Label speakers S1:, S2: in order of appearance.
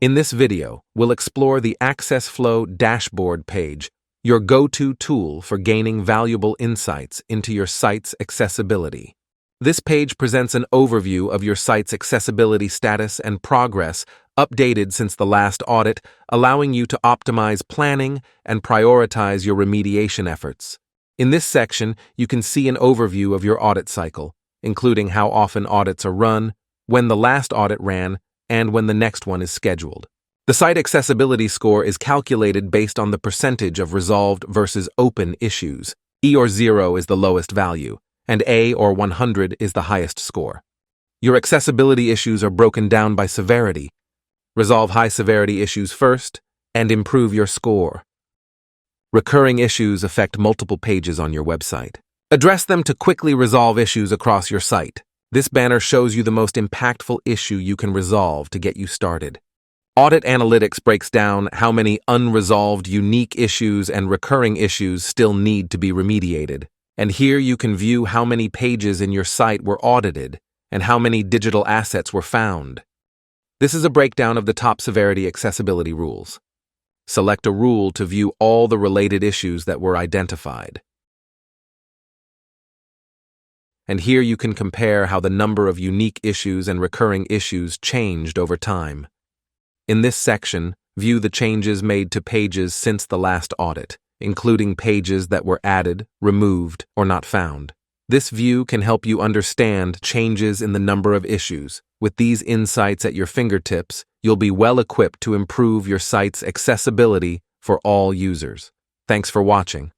S1: In this video, we'll explore the accessFlow dashboard page, your go-to tool for gaining valuable insights into your site's accessibility. This page presents an overview of your site's accessibility status and progress, updated since the last audit, allowing you to optimize planning and prioritize your remediation efforts. In this section, you can see an overview of your audit cycle, including how often audits are run, when the last audit ran, and when the next one is scheduled. The site accessibility score is calculated based on the percentage of resolved versus open issues. E or 0 is the lowest value, and A or 100 is the highest score. Your accessibility issues are broken down by severity. Resolve high-severity issues first, and improve your score. Recurring issues affect multiple pages on your website. Address them to quickly resolve issues across your site. This banner shows you the most impactful issue you can resolve to get you started. Audit Analytics breaks down how many unresolved unique issues and recurring issues still need to be remediated. And here you can view how many pages in your site were audited and how many digital assets were found. This is a breakdown of the top severity accessibility rules. Select a rule to view all the related issues that were identified. And here you can compare how the number of unique issues and recurring issues changed over time. In this section, view the changes made to pages since the last audit, including pages that were added, removed, or not found. This view can help you understand changes in the number of issues. With these insights at your fingertips, you'll be well equipped to improve your site's accessibility for all users. Thanks for watching.